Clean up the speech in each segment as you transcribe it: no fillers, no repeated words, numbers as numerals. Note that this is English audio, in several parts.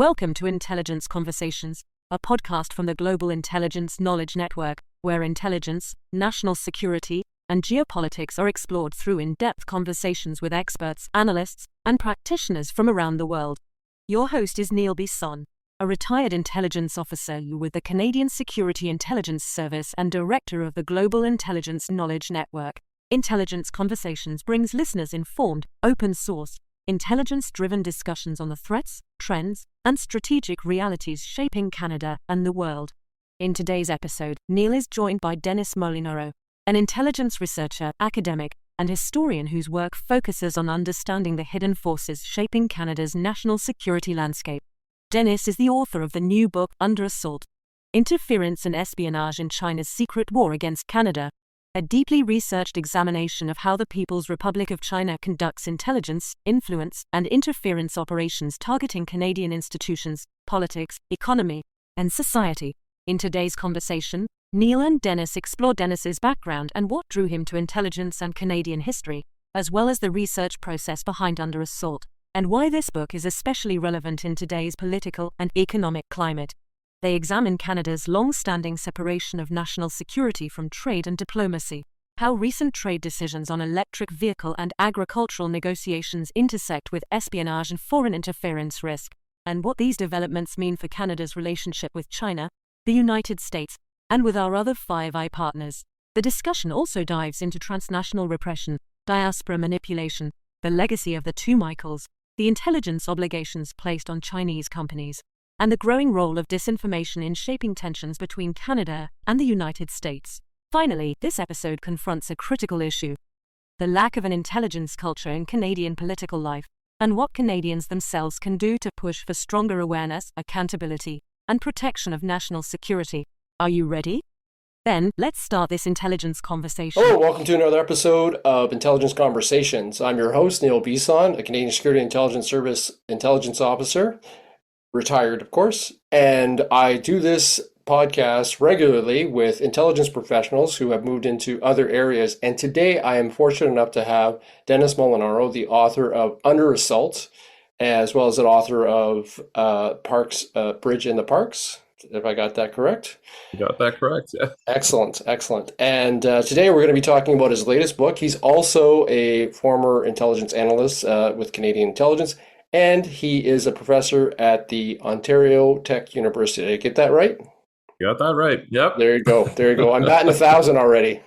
Welcome to Intelligence Conversations, a podcast from the Global Intelligence Knowledge Network, where intelligence, national security, and geopolitics are explored through in-depth conversations with experts, analysts, and practitioners from around the world. Your host is Neil Bisson, a retired intelligence officer with the Canadian Security Intelligence Service and director of the Global Intelligence Knowledge Network. Intelligence Conversations brings listeners informed, open-source, intelligence-driven discussions on the threats, trends, and strategic realities shaping Canada and the world. In today's episode, Neil is joined by Dennis Molinaro, an intelligence researcher, academic, and historian whose work focuses on understanding the hidden forces shaping Canada's national security landscape. Dennis is the author of the new book, Under Assault: Interference and Espionage in China's Secret War Against Canada, a deeply researched examination of how the People's Republic of China conducts intelligence, influence, and interference operations targeting Canadian institutions, politics, economy, and society. In today's conversation, Neil and Dennis explore Dennis's background and what drew him to intelligence and Canadian history, as well as the research process behind Under Assault, and why this book is especially relevant in today's political and economic climate. They examine Canada's long-standing separation of national security from trade and diplomacy, how recent trade decisions on electric vehicle and agricultural negotiations intersect with espionage and foreign interference risk, and what these developments mean for Canada's relationship with China, the United States, and with our other Five Eyes partners. The discussion also dives into transnational repression, diaspora manipulation, the legacy of the two Michaels, the intelligence obligations placed on Chinese companies, and the growing role of disinformation in shaping tensions between Canada and the United States. Finally, this episode confronts a critical issue: the lack of an intelligence culture in Canadian political life, and what Canadians themselves can do to push for stronger awareness, accountability, and protection of national security. Are you ready? Then, let's start this intelligence conversation. Hello, welcome to another episode of Intelligence Conversations. I'm your host, Neil Bisson, a Canadian Security Intelligence Service intelligence officer, retired, of course, and I do this podcast regularly with intelligence professionals who have moved into other areas. And today I am fortunate enough to have Dennis Molinaro, the author of Under Assault, as well as an author of Bridge in the Parks, if I got that correct. You got that correct, yeah. Excellent. And today we're going to be talking about his latest book. He's also a former intelligence analyst with Canadian Intelligence, and he is a professor at the Ontario Tech University. Did I get that right? You got that right. Yep. There you go. I'm batting 1,000 already.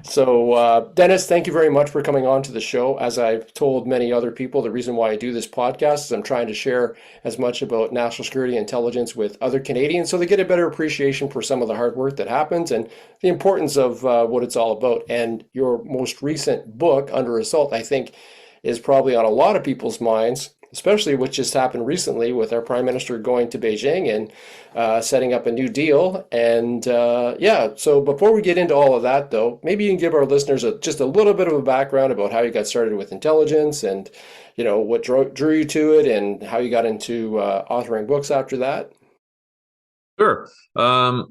So, Dennis, thank you very much for coming on to the show. As I've told many other people, the reason why I do this podcast is I'm trying to share as much about national security intelligence with other Canadians so they get a better appreciation for some of the hard work that happens and the importance of what it's all about. And your most recent book, Under Assault, I think is probably on a lot of people's minds, especially what just happened recently with our Prime Minister going to Beijing and setting up a new deal. And so before we get into all of that, though, maybe you can give our listeners just a little bit of a background about how you got started with intelligence and, what drew you to it and how you got into authoring books after that. Sure.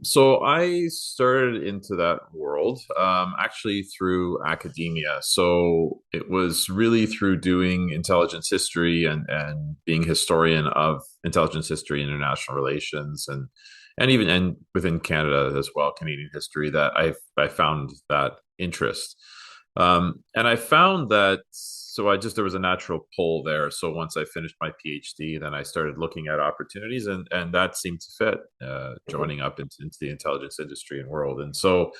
So I started into that world actually through academia. So it was really through doing intelligence history and being historian of intelligence history, international relations, and even within Canada as well, Canadian history, that I found that interest. And I found that there was a natural pull there. So once I finished my PhD, then I started looking at opportunities, and that seemed to fit, joining up into the intelligence industry and world. And so,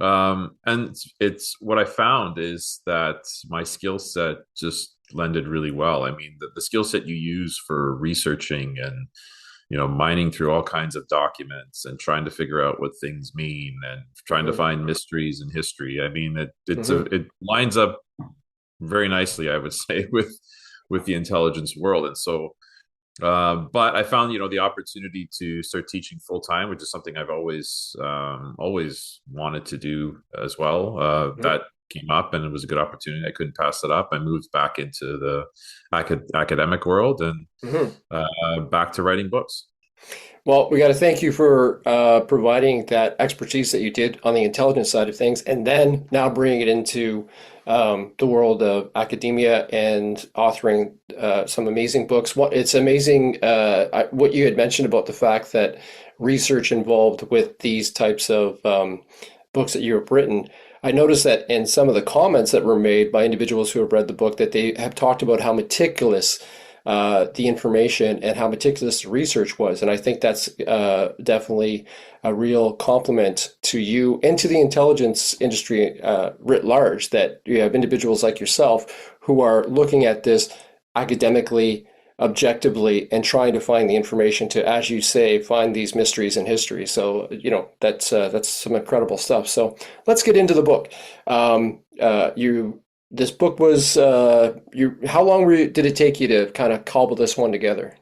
and it's what I found is that my skill set just lended really well. I mean, the skill set you use for researching and mining through all kinds of documents and trying to figure out what things mean and trying to find mysteries in history. I mean, it lines up very nicely, I would say, with the intelligence world. And so, but I found, the opportunity to start teaching full time, which is something I've always wanted to do as well. That came up and it was a good opportunity. I couldn't pass it up. I moved back into the academic world and back to writing books. Well, we got to thank you for providing that expertise that you did on the intelligence side of things, and then now bringing it into the world of academia and authoring some amazing books. It's amazing what you had mentioned about the fact that research involved with these types of books that you have written. I noticed that in some of the comments that were made by individuals who have read the book, that they have talked about how meticulous the information and how meticulous the research was. And I think that's definitely a real compliment to you and to the intelligence industry writ large, that you have individuals like yourself who are looking at this academically, objectively, and trying to find the information to, as you say, find these mysteries in history. So, that's some incredible stuff. So let's get into the book. This book was how long did it take you to kind of cobble this one together?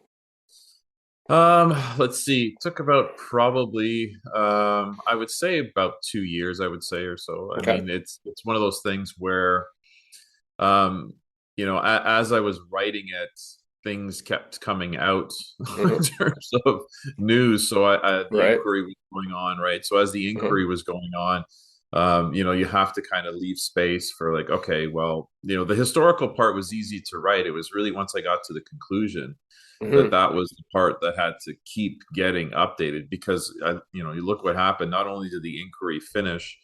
Let's see. It took about probably I would say about 2 years, I would say, or so. I Okay. mean, it's one of those things where as I was writing it, things kept coming out in Hmm. terms of news. So the Right. inquiry was going on, right? So as the Hmm. inquiry was going on, you have to kind of leave space for like, okay, well, the historical part was easy to write. It was really once I got to the conclusion that Hmm. that was the part that had to keep getting updated because, you look what happened. Not only did the inquiry finish,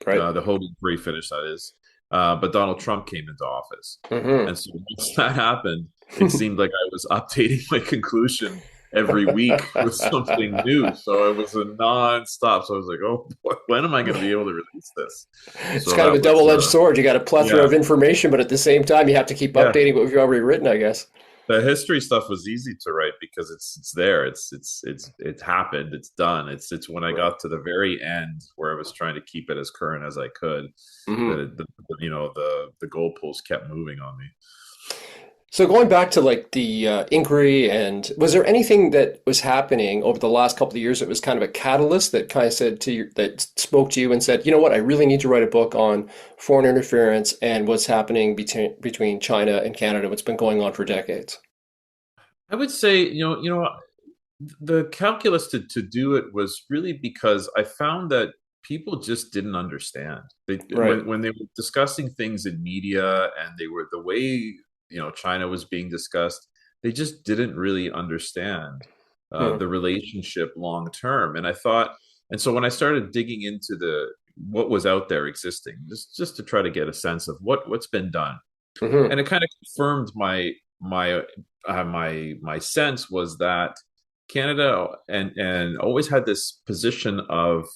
Right. the whole inquiry finish, that is, but Donald Trump came into office. Hmm. And so once that happened, it seemed like I was updating my conclusion every week with something new. So it was a nonstop. So I was like, oh, when am I going to be able to release this? It's So kind of a that was, double-edged sword. You got a plethora yeah, of information, but at the same time, you have to keep yeah. updating what you've already written, I guess. The history stuff was easy to write because it's there. It's happened. It's done. It's when I Right. got to the very end where I was trying to keep it as current as I could that Hmm. the goalposts kept moving on me. So going back to like the inquiry, and was there anything that was happening over the last couple of years that was kind of a catalyst that kind of said to you, that spoke to you and said, you know what, I really need to write a book on foreign interference and what's happening between China and Canada, what's been going on for decades? I would say, the calculus to do it was really because I found that people just didn't understand. Right. When they were discussing things in media and they were the way, China was being discussed, they just didn't really understand Hmm. the relationship long term. And I thought, and so when I started digging into the what was out there existing, just to try to get a sense of what's been done, Hmm. and it kind of confirmed my sense was that Canada and always had this position of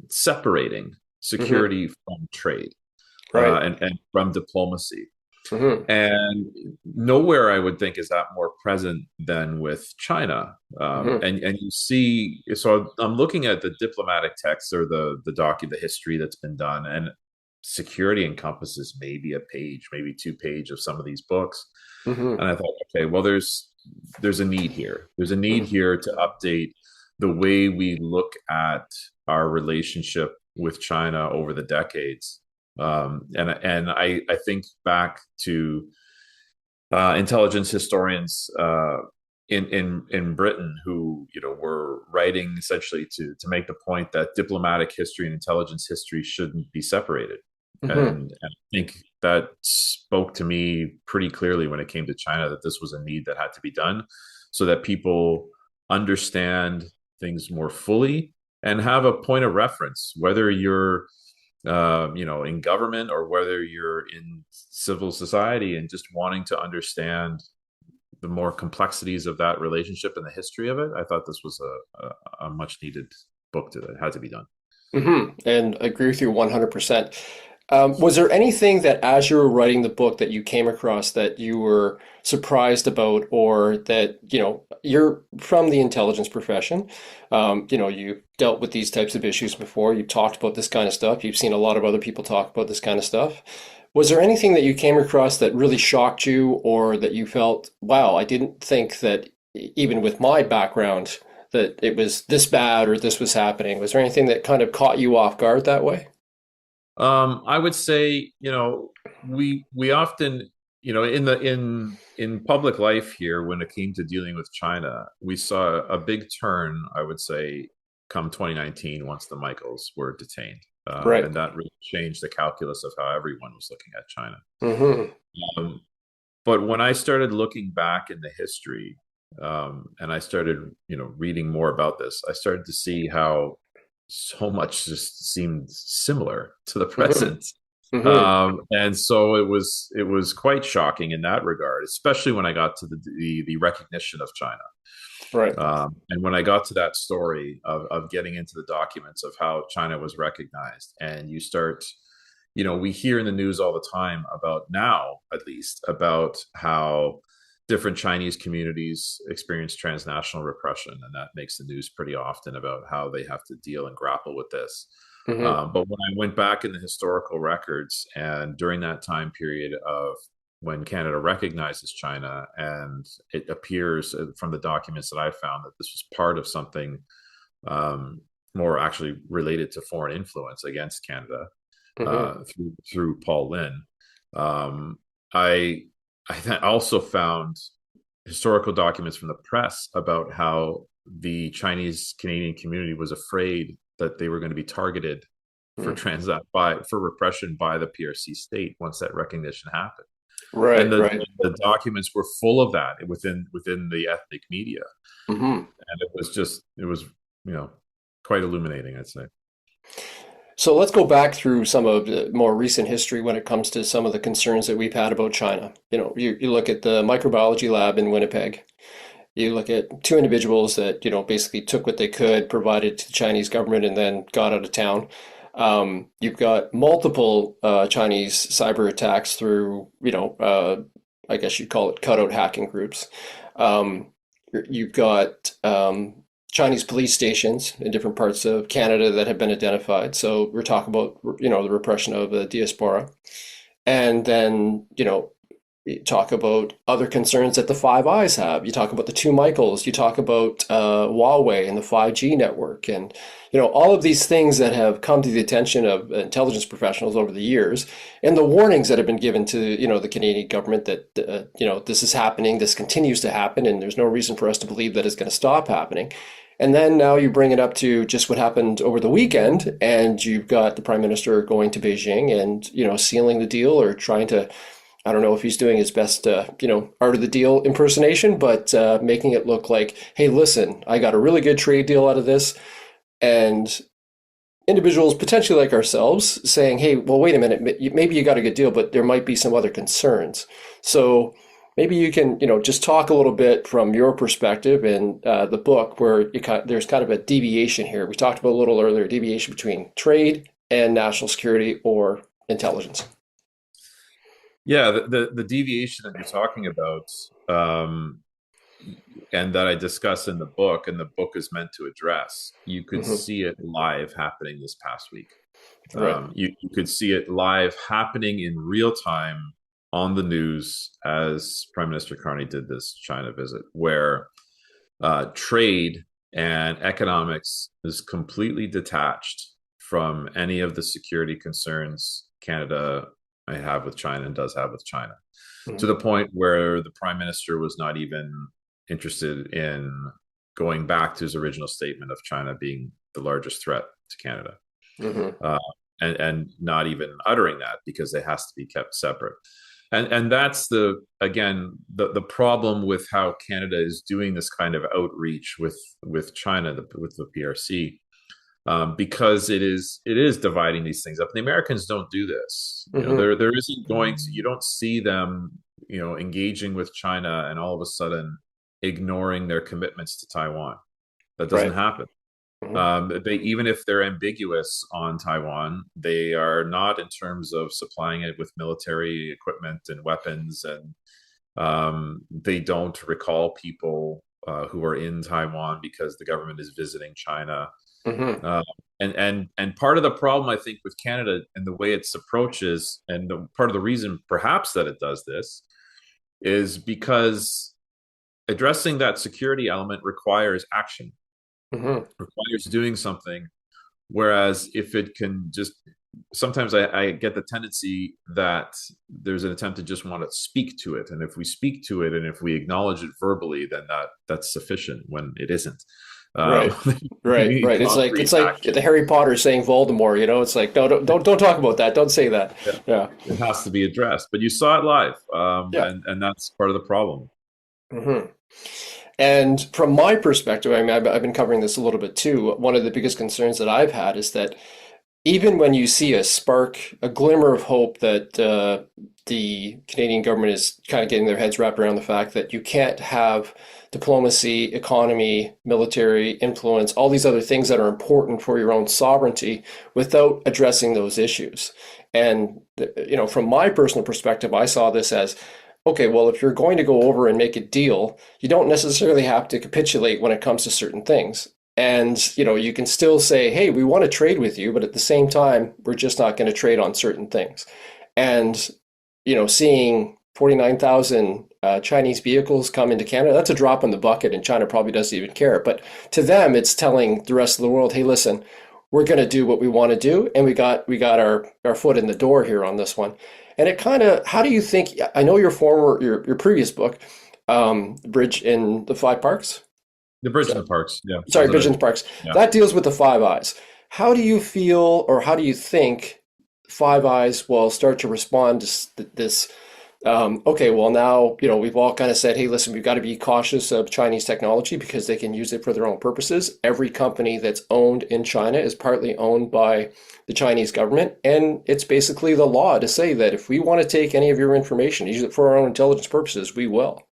separating Hmm. security from trade Right. and from diplomacy. Hmm. And nowhere I would think is that more present than with China. Hmm. And you see, so I'm looking at the diplomatic text or the history that's been done, and security encompasses maybe a page, maybe 2 page of some of these books. Hmm. And I thought, okay, well, there's a need here. There's a need here to update the way we look at our relationship with China over the decades. And I think back to intelligence historians in Britain who were writing essentially to make the point that diplomatic history and intelligence history shouldn't be separated. Hmm. And I think that spoke to me pretty clearly when it came to China that this was a need that had to be done so that people understand things more fully and have a point of reference, whether you're in government or whether you're in civil society and just wanting to understand the more complexities of that relationship and the history of it. I thought this was a much needed book that had to be done. Hmm. And I agree with you 100%. Was there anything that, as you were writing the book, that you came across that you were surprised about, or that, you're from the intelligence profession, you've dealt with these types of issues before, you've talked about this kind of stuff, you've seen a lot of other people talk about this kind of stuff. Was there anything that you came across that really shocked you, or that you felt, wow, I didn't think that even with my background, that it was this bad or this was happening? Was there anything that kind of caught you off guard that way? I would say, we often, in public life here, when it came to dealing with China, we saw a big turn, I would say, come 2019 once the Michaels were detained. Right. And that really changed the calculus of how everyone was looking at China. Hmm. Um, but when I started looking back in the history, and I started, reading more about this, I started to see how so much just seemed similar to the Hmm. present. Hmm. And so it was quite shocking in that regard, especially when I got to the recognition of China. Right. And when I got to that story of getting into the documents of how China was recognized, and you start, we hear in the news all the time about, now at least, about how different Chinese communities experience transnational repression, and that makes the news pretty often about how they have to deal and grapple with this. Hmm. But when I went back in the historical records, and during that time period of when Canada recognizes China, and it appears from the documents that I found that this was part of something um, more actually related to foreign influence against Canada, Hmm. through Paul Lynn. Um, I I also found historical documents from the press about how the Chinese Canadian community was afraid that they were going to be targeted for for repression by the PRC state once that recognition happened. And Right. the Right. the documents were full of that within the ethnic media, Hmm. and it was quite illuminating, I'd say. So let's go back through some of the more recent history when it comes to some of the concerns that we've had about China. You look at the microbiology lab in Winnipeg. You look at two individuals that, basically took what they could, provided to the Chinese government, and then got out of town. You've got multiple Chinese cyber attacks through, I guess you'd call it cutout hacking groups. Um, you've got Chinese police stations in different parts of Canada that have been identified. So we're talking about, the repression of the diaspora. And then, you talk about other concerns that the Five Eyes have. You talk about the two Michaels. You talk about Huawei and the 5G network, and all of these things that have come to the attention of intelligence professionals over the years, and the warnings that have been given to the Canadian government that this is happening, this continues to happen, and there's no reason for us to believe that it's going to stop happening. And then now you bring it up to just what happened over the weekend, and you've got the Prime Minister going to Beijing and sealing the deal, or trying to, I don't know if he's doing his best, art of the deal impersonation, but making it look like, hey, listen, I got a really good trade deal out of this. And individuals potentially like ourselves saying, hey, well, wait a minute, maybe you got a good deal, but there might be some other concerns. So maybe you can, just talk a little bit from your perspective in the book, where there's kind of a deviation here. We talked about a little earlier, deviation between trade and national security or intelligence. Yeah, the deviation that you're talking about, and that I discuss in the book, and the book is meant to address, you could Hmm. see it live happening this past week. Right. You could see it live happening in real time on the news as Prime Minister Carney did this China visit, where trade and economics is completely detached from any of the security concerns Canada might have with China and does have with China, to Hmm. the point where the Prime Minister was not even interested in going back to his original statement of China being the largest threat to Canada, Hmm. uh, and not even uttering that, because it has to be kept separate. And that's the problem with how Canada is doing this kind of outreach with China, with the PRC, because it is dividing these things up. And the Americans don't do this. Hmm. There isn't going to, you don't see them engaging with China and all of a sudden ignoring their commitments to Taiwan. That doesn't Right. happen. Hmm. They, even if they're ambiguous on Taiwan, they are not in terms of supplying it with military equipment and weapons, and they don't recall people who are in Taiwan because the government is visiting China. Hmm. Uh, and part of the problem, I think, with Canada and the way its approach is, and part of the reason perhaps that it does this, is because addressing that security element requires action, Hmm. requires doing something. Whereas if it can just, sometimes I get the tendency that there's an attempt to just want to speak to it. And if we speak to it and if we acknowledge it verbally, then that's sufficient, when it isn't. Right. You Right. need Right. concrete It's like action. the Harry Potter saying Voldemort, you know, it's like, no, don't talk about that. Don't say that. Yeah. Yeah. It has to be addressed. But you saw it live, Yeah. and that's part of the problem. Hmm. And from my perspective, I mean, I've been covering this a little bit too. One of the biggest concerns that I've had is that even when you see a spark, a glimmer of hope that the Canadian government is kind of getting their heads wrapped around the fact that you can't have diplomacy, economy, military influence, all these other things that are important for your own sovereignty without addressing those issues. And, you know, from my personal perspective, I saw this as, okay, well, if you're going to go over and make a deal, you don't necessarily have to capitulate when it comes to certain things. And, you know, you can still say, hey, we want to trade with you, but at the same time, we're just not going to trade on certain things. And, you know, seeing 49,000 Chinese vehicles come into Canada, that's a drop in the bucket, and China probably doesn't even care. But to them, it's telling the rest of the world, hey, listen, we're going to do what we want to do, and we got our foot in the door here on this one. And it kind of, how do you think, I know your previous book, Bridge in the Five Parks? The bridge in the parks, yeah, Sorry, wasn't Vision it? Sparks. Yeah. That deals with the Five Eyes. How do you feel, or how do you think Five Eyes will start to respond to this? Okay, well, now, you know, we've all kind of said, hey, listen, we've got to be cautious of Chinese technology because they can use it for their own purposes. Every company that's owned in China is partly owned by the Chinese government. And it's basically the law to say that if we want to take any of your information, use it for our own intelligence purposes, we will.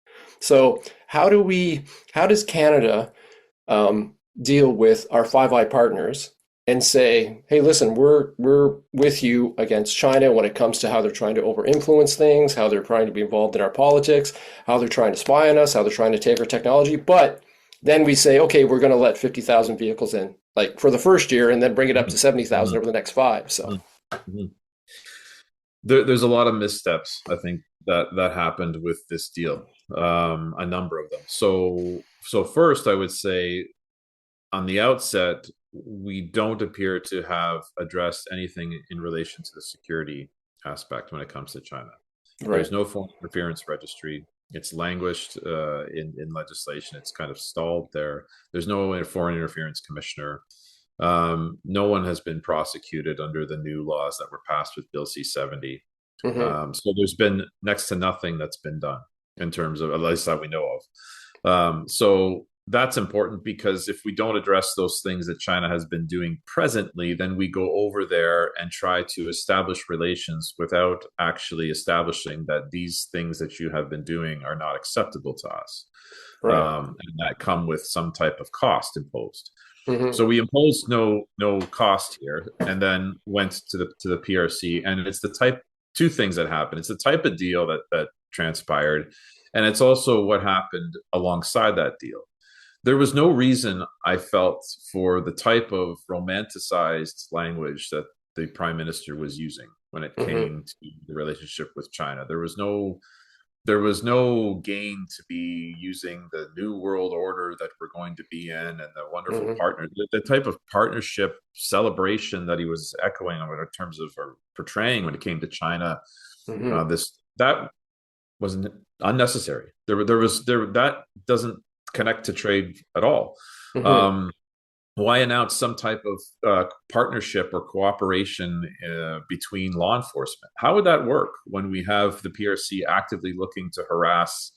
So how does Canada deal with our Five Eye partners and say, hey, listen, we're with you against China when it comes to how they're trying to over influence things, how they're trying to be involved in our politics, how they're trying to spy on us, how they're trying to take our technology. But then we say, okay, we're going to let 50,000 vehicles in, like for the first year, and then bring it up to 70,000 Mhm. over the next five. So, Mhm. Mhm. There's a lot of missteps, I think, that happened with this deal. A number of them. So first, I would say on the outset, we don't appear to have addressed anything in relation to the security aspect when it comes to China. right. There's no foreign interference registry. It's languished in legislation. It's kind of stalled there. There's no foreign interference commissioner. No one has been prosecuted under the new laws that were passed with Bill C-70. Hmm. So there's been next to nothing that's been done in terms of, at least that we know of. So that's important because if we don't address those things that China has been doing presently, then we go over there and try to establish relations without actually establishing that these things that you have been doing are not acceptable to us, Right. and that come with some type of cost imposed. Hmm. So we imposed no cost here, and then went to the PRC, and it's the type two things that happened. It's the type of deal that transpired, and it's also what happened alongside that deal. There was no reason I felt for the type of romanticized language that the prime minister was using when it Hmm. came to the relationship with China. There was no gain to be using the new world order that we're going to be in and the wonderful Hmm. partner, the type of partnership celebration that he was echoing on in terms of or portraying when it came to China. Hmm. This that was unnecessary. There that doesn't connect to trade at all. Hmm. Um, why announce some type of partnership or cooperation between law enforcement? How would that work when we have the PRC actively looking to harass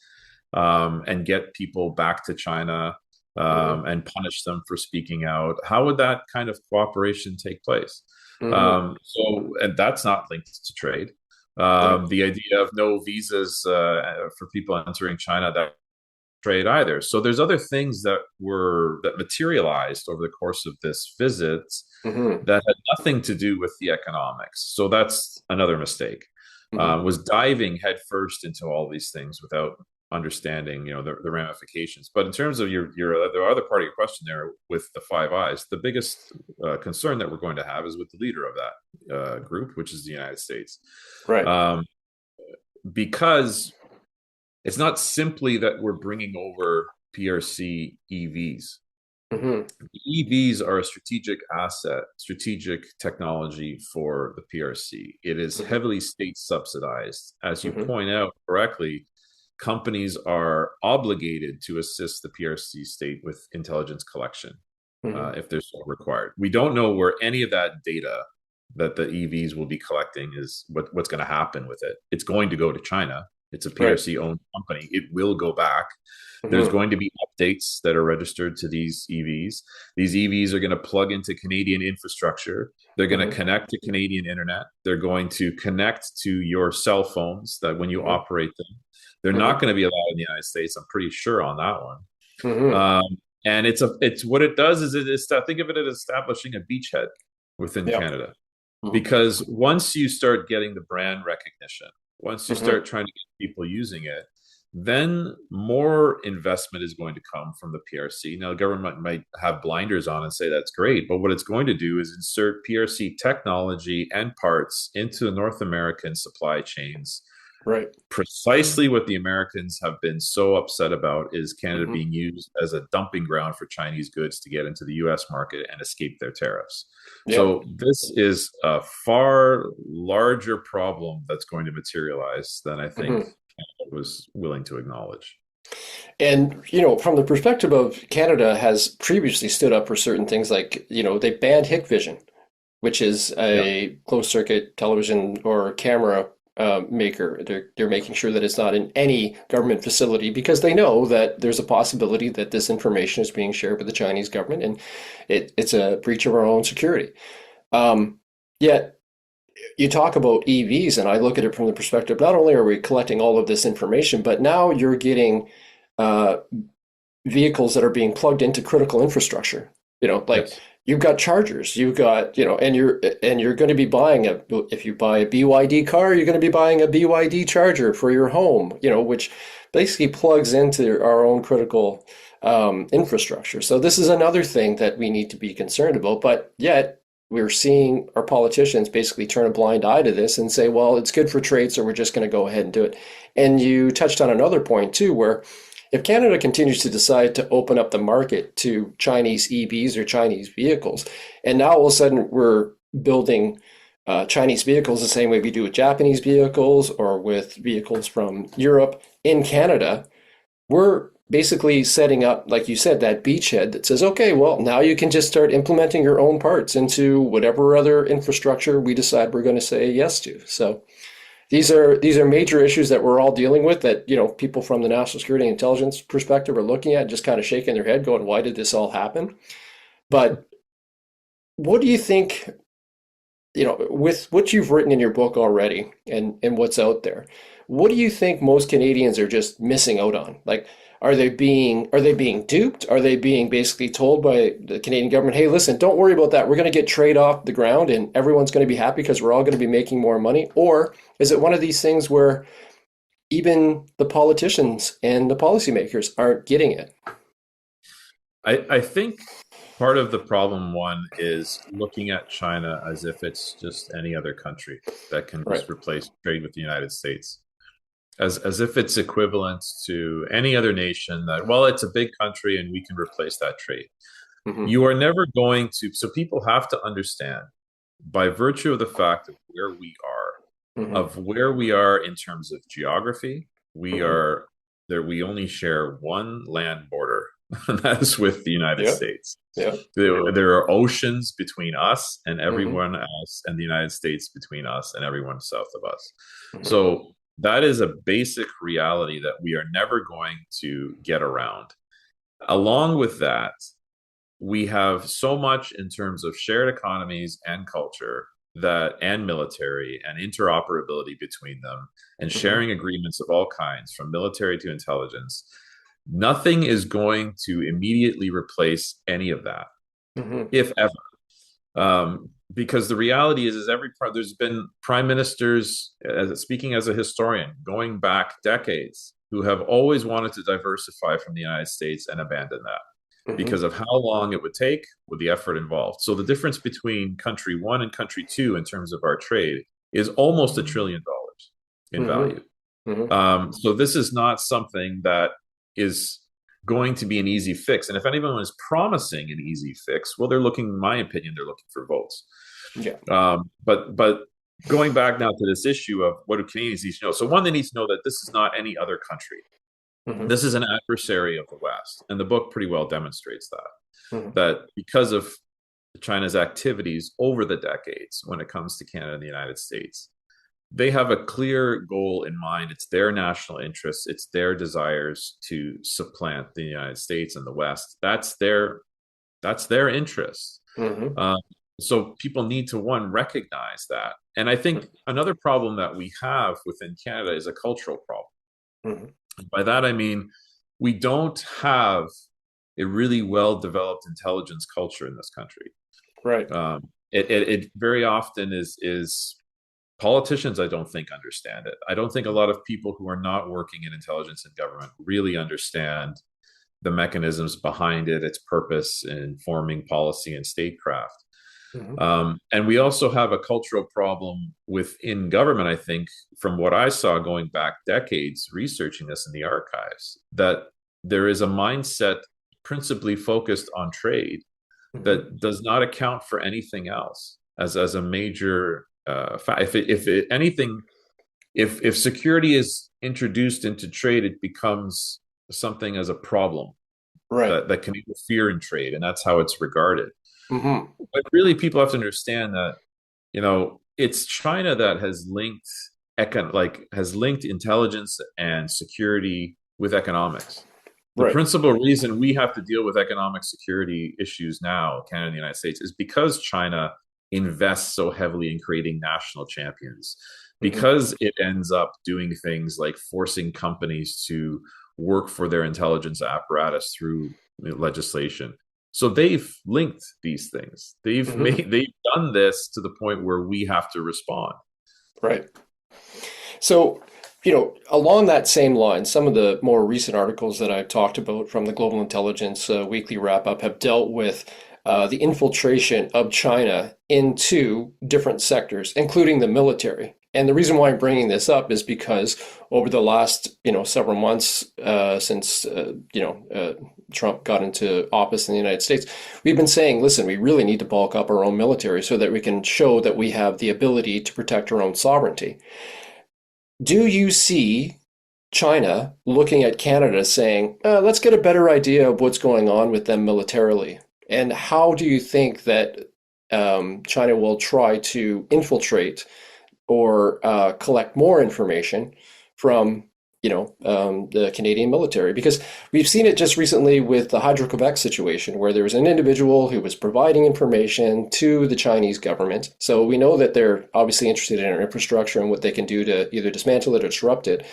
and get people back to China Hmm. and punish them for speaking out? How would that kind of cooperation take place? Hmm. And that's not linked to trade. Right. The idea of no visas for people entering China, that trade either. So there's other things that materialized over the course of this visit Hmm. that had nothing to do with the economics. So that's another mistake. Hmm. Was diving headfirst into all these things without understanding, the ramifications. But in terms of your the other part of your question there with the Five Eyes, the biggest concern that we're going to have is with the leader of that group, which is the United States, Right. um, because it's not simply that we're bringing over PRC EVs. Hmm. EVs are a strategic asset, strategic technology for the PRC. It is Hmm. heavily state subsidized. As you Hmm. point out correctly, companies are obligated to assist the PRC state with intelligence collection if they're so required. We don't know where any of that data that the EVs will be collecting is what's going to happen with it. It's going to go to China. It's a PRC owned company. It will go back. There's going to be updates that are registered to these EVs. These EVs are going to plug into Canadian infrastructure. They're going to connect to Canadian internet. They're going to connect to your cell phones that when you operate them. They're not going to be allowed in the United States. I'm pretty sure on that one. And it's what it does is think of it as establishing a beachhead within Canada. Because once you start getting the brand recognition, once you start trying to get people using it, then more investment is going to come from the PRC. Now, the government might have blinders on and say that's great, but what it's going to do is insert PRC technology and parts into the North American supply chains. Right. Precisely what the Americans have been so upset about is Canada being used as a dumping ground for Chinese goods to get into the US market and escape their tariffs. So this is a far larger problem that's going to materialize than I think Canada was willing to acknowledge. And, from the perspective of Canada has previously stood up for certain things like, they banned Hikvision, which is a closed circuit television or camera maker. They're making sure that it's not in any government facility because they know that there's a possibility that this information is being shared with the Chinese government and it's a breach of our own security. Yet you talk about EVs and I look at it from the perspective, not only are we collecting all of this information, but now you're getting vehicles that are being plugged into critical infrastructure. You've got chargers, you've got, and you're going to be buying if you buy a BYD car, you're going to be buying a BYD charger for your home, which basically plugs into our own critical infrastructure. So this is another thing that we need to be concerned about, but yet we're seeing our politicians basically turn a blind eye to this and say, well, it's good for trade, so we're just going to go ahead and do it. And you touched on another point too, where if Canada continues to decide to open up the market to Chinese EVs or Chinese vehicles, and now all of a sudden we're building Chinese vehicles the same way we do with Japanese vehicles or with vehicles from Europe in Canada, we're basically setting up, like you said, that beachhead that says, okay, well, now you can just start implementing your own parts into whatever other infrastructure we decide we're going to say yes to. So these are major issues that we're all dealing with that, people from the national security and intelligence perspective are looking at, just kind of shaking their head going, why did this all happen? But what do you think, with what you've written in your book already and what's out there, what do you think most Canadians are just missing out on? Like, are they being duped? Are they being basically told by the Canadian government, hey, listen, don't worry about that. We're going to get trade off the ground and everyone's going to be happy because we're all going to be making more money? Or is it one of these things where even the politicians and the policymakers aren't getting it? I think part of the problem, one, is looking at China as if it's just any other country that can just replace trade with the United States. As if it's equivalent to any other nation that, well, it's a big country and we can replace that trade. You are never going to, so people have to understand, by virtue of the fact of where we are in terms of geography, we are there, we only share one land border, and that is with the United States. There are oceans between us and everyone else, and the United States between us and everyone south of us. So that is a basic reality that we are never going to get around. Along with that, we have so much in terms of shared economies and culture and military and interoperability between them and sharing agreements of all kinds, from military to intelligence. Nothing is going to immediately replace any of that, if ever. Because the reality is there's been prime ministers, speaking as a historian, going back decades, who have always wanted to diversify from the United States and abandon that because of how long it would take with the effort involved. So the difference between country one and country two in terms of our trade is almost $1 trillion in value. So this is not something that is going to be an easy fix. And if anyone is promising an easy fix, well, in my opinion, they're looking for votes. But going back now to this issue of what do Canadians need to know. So one, they need to know that this is not any other country. Mm-hmm. This is an adversary of the West. And the book pretty well demonstrates that, Mm-hmm. that because of China's activities over the decades when it comes to Canada and the United States, they have a clear goal in mind. It's their national interests. It's their desires to supplant the United States and the West. That's their interest. Mm-hmm. So people need to, one, recognize that. And I think another problem that we have within Canada is a cultural problem. Mm-hmm. By that, I mean, we don't have a really well-developed intelligence culture in this country. Right. It very often is politicians, I don't think, understand it. I don't think a lot of people who are not working in intelligence and government really understand the mechanisms behind it, its purpose in forming policy and statecraft. Mm-hmm. And we also have a cultural problem within government, I think, from what I saw going back decades, researching this in the archives, that there is a mindset principally focused on trade Mm-hmm. that does not account for anything else as a major fact. If security is introduced into trade, it becomes something as a problem, Right. that can interfere in trade, and that's how it's regarded. Mm-hmm. But really, people have to understand that, it's China that has linked intelligence and security with economics. The Right. principal reason we have to deal with economic security issues now, Canada and the United States, is because China invests so heavily in creating national champions, because it ends up doing things like forcing companies to work for their intelligence apparatus through legislation. So they've linked these things. They've done this to the point where we have to respond. Right. So, along that same line, some of the more recent articles that I've talked about from the Global Intelligence Weekly Wrap-Up have dealt with the infiltration of China into different sectors, including the military. And the reason why I'm bringing this up is because over the last, several months since, Trump got into office in the United States, we've been saying, listen, we really need to bulk up our own military so that we can show that we have the ability to protect our own sovereignty. Do you see China looking at Canada saying, let's get a better idea of what's going on with them militarily? And how do you think that China will try to infiltrate or collect more information from, the Canadian military? Because we've seen it just recently with the Hydro-Quebec situation, where there was an individual who was providing information to the Chinese government. So we know that they're obviously interested in our infrastructure and what they can do to either dismantle it or disrupt it.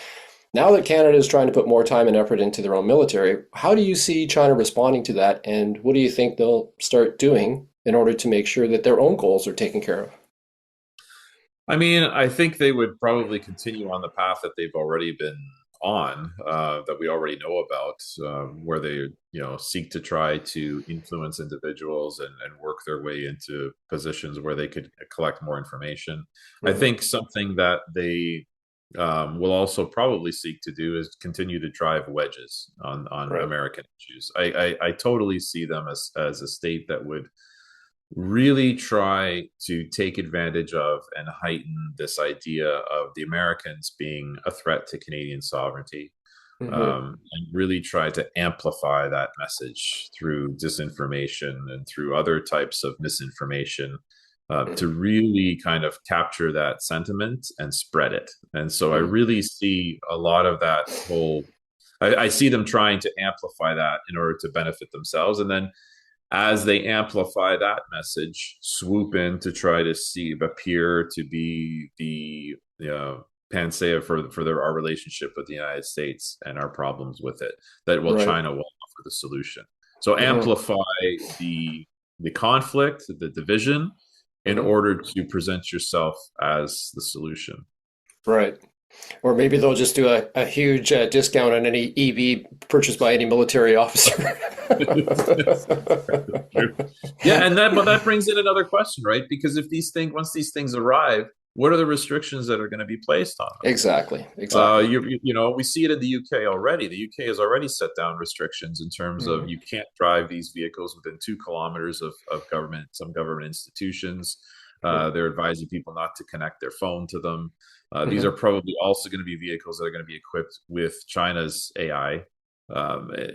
Now that Canada is trying to put more time and effort into their own military, how do you see China responding to that? And what do you think they'll start doing in order to make sure that their own goals are taken care of? I mean, I think they would probably continue on the path that they've already been on, that we already know about, where they, seek to try to influence individuals and work their way into positions where they could collect more information. I think something that they will also probably seek to do is continue to drive wedges on Right. American issues. I totally see them as a state that would really try to take advantage of and heighten this idea of the Americans being a threat to Canadian sovereignty, and really try to amplify that message through disinformation and through other types of misinformation, to really kind of capture that sentiment and spread it. And so I really see a lot of that whole, I see them trying to amplify that in order to benefit themselves. And then as they amplify that message, swoop in to try to appear to be the panacea for our relationship with the United States and our problems with it. That Right. China will offer the solution. So amplify the conflict, the division, in order to present yourself as the solution. Right. Or maybe they'll just do a huge discount on any EV purchased by any military officer. Yeah, and that brings in another question, right? Because if once these things arrive, what are the restrictions that are going to be placed on them? Exactly. We see it in the UK already. The UK has already set down restrictions in terms of you can't drive these vehicles within 2 kilometers of some government institutions. They're advising people not to connect their phone to them. These are probably also going to be vehicles that are going to be equipped with China's AI.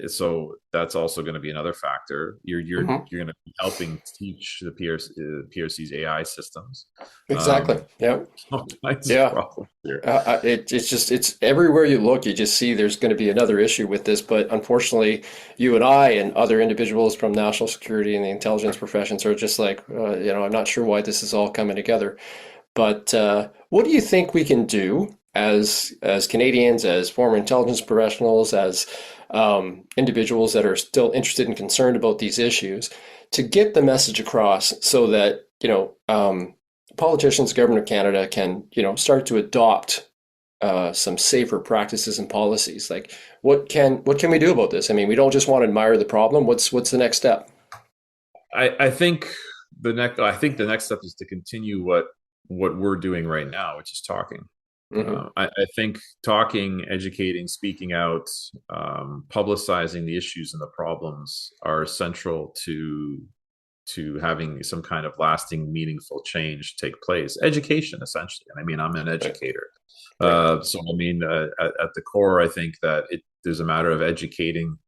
So that's also going to be another factor. You're going to be helping teach the PRC's AI systems. Exactly. Yeah. All kinds of Yeah. problems here. It's everywhere you look, you just see there's going to be another issue with this. But unfortunately, you and I and other individuals from national security and the intelligence professions are just like, I'm not sure why this is all coming together. But what do you think we can do as Canadians, as former intelligence professionals, as individuals that are still interested and concerned about these issues, to get the message across so that politicians, government of Canada can start to adopt some safer practices and policies? Like, what can we do about this? I mean, we don't just want to admire the problem. What's the next step? I think the next step is to continue what we're doing right now, which is talking. I think talking, educating, speaking out, publicizing the issues and the problems are central to having some kind of lasting, meaningful change take place. Education, essentially. And I mean, I'm an educator. So I mean, at the core, I think that there's a matter of educating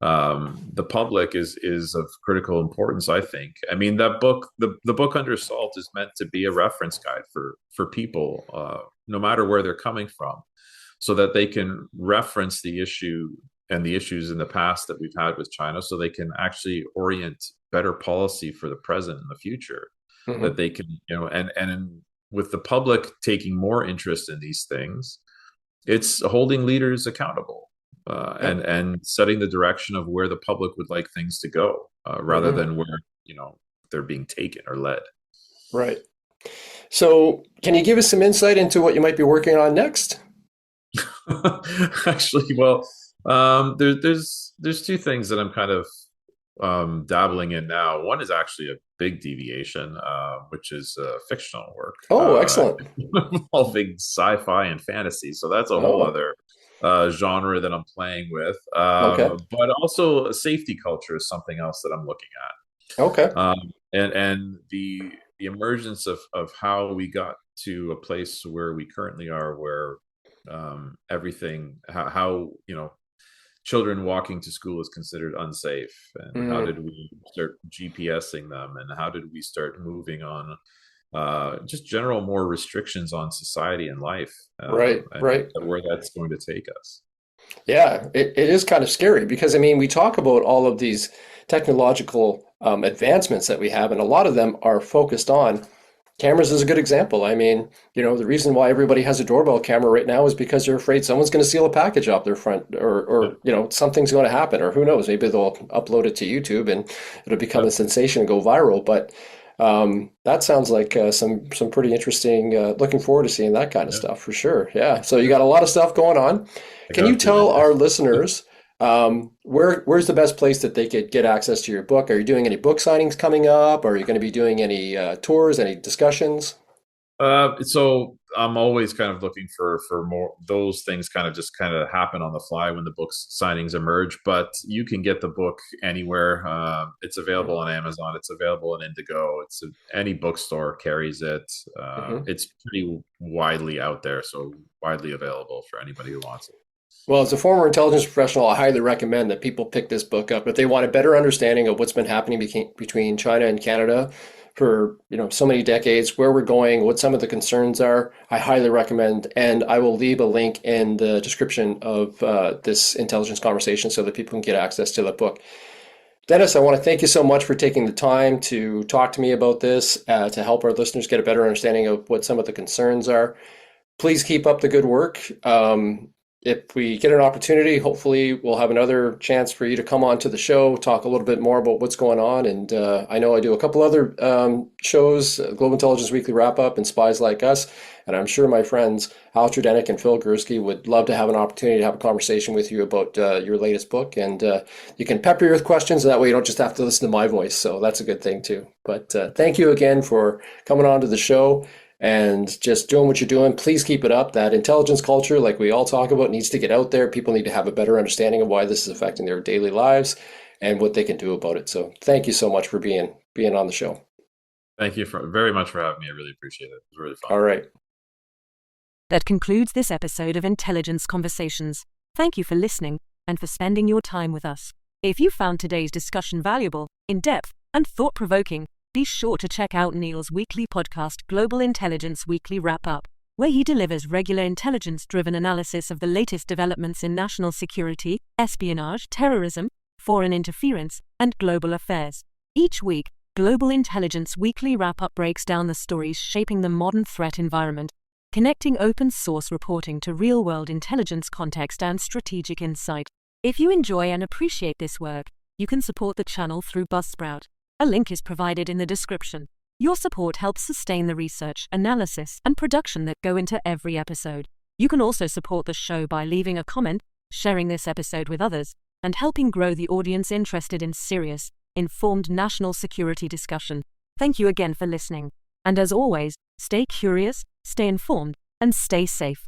the public is of critical importance. I think. I mean, that book, the book Under Assault, is meant to be a reference guide for people, no matter where they're coming from, so that they can reference the issue and the issues in the past that we've had with China, so they can actually orient better policy for the present and the future. That they can, and with the public taking more interest in these things, it's holding leaders accountable. And setting the direction of where the public would like things to go, rather than where they're being taken or led. Right. So, can you give us some insight into what you might be working on next? Actually, well, there's two things that I'm kind of dabbling in now. One is actually a big deviation, which is fictional work. Oh, excellent. Involving sci-fi and fantasy. So that's a whole other genre that I'm playing with. Okay. But also safety culture is something else that I'm looking at. Okay. And the emergence of how we got to a place where we currently are, where everything, how children walking to school is considered unsafe, and how did we start GPSing them, and how did we start moving on just general more restrictions on society and life, Right. and where that's going to take us. Yeah, it is kind of scary because, I mean, we talk about all of these technological advancements that we have, and a lot of them are focused on cameras. Is a good example. I mean, the reason why everybody has a doorbell camera right now is because they're afraid someone's going to steal a package off their front, or something's going to happen, or who knows, maybe they'll upload it to YouTube and it'll become a sensation and go viral. But that sounds like some pretty interesting. Looking forward to seeing that kind of stuff for sure. Yeah. So you got a lot of stuff going on. Can you tell our listeners where's the best place that they could get access to your book? Are you doing any book signings coming up? Are you going to be doing any tours, any discussions? So I'm always kind of looking for more. Those things kind of happen on the fly when the book signings emerge. But you can get the book anywhere. It's available on Amazon. It's available on Indigo. Any bookstore carries it. It's pretty widely out there, so widely available for anybody who wants it. Well, as a former intelligence professional, I highly recommend that people pick this book up if they want a better understanding of what's been happening between China and Canada for so many decades, where we're going, what some of the concerns are. I highly recommend, and I will leave a link in the description of this intelligence conversation so that people can get access to the book. Dennis, I want to thank you so much for taking the time to talk to me about this, to help our listeners get a better understanding of what some of the concerns are. Please keep up the good work. If we get an opportunity, hopefully we'll have another chance for you to come on to the show, talk a little bit more about what's going on. And I know I do a couple other shows, Global Intelligence Weekly Wrap-Up and Spies Like Us. And I'm sure my friends Al Trudenick and Phil Gursky would love to have an opportunity to have a conversation with you about your latest book. And you can pepper you with questions, and that way you don't just have to listen to my voice. So that's a good thing too. But thank you again for coming on to the show and just doing what you're doing. Please keep it up. That intelligence culture, like we all talk about, needs to get out there. People need to have a better understanding of why this is affecting their daily lives and what they can do about it. So thank you so much for being on the show. Thank you very much for having me. I really appreciate it. It was really fun. All right. That concludes this episode of Intelligence Conversations. Thank you for listening and for spending your time with us. If you found today's discussion valuable, in-depth, and thought-provoking, be sure to check out Neil's weekly podcast, Global Intelligence Weekly Wrap-Up, where he delivers regular intelligence-driven analysis of the latest developments in national security, espionage, terrorism, foreign interference, and global affairs. Each week, Global Intelligence Weekly Wrap-Up breaks down the stories shaping the modern threat environment, connecting open-source reporting to real-world intelligence context and strategic insight. If you enjoy and appreciate this work, you can support the channel through Buzzsprout. A link is provided in the description. Your support helps sustain the research, analysis, and production that go into every episode. You can also support the show by leaving a comment, sharing this episode with others, and helping grow the audience interested in serious, informed national security discussion. Thank you again for listening. And as always, stay curious, stay informed, and stay safe.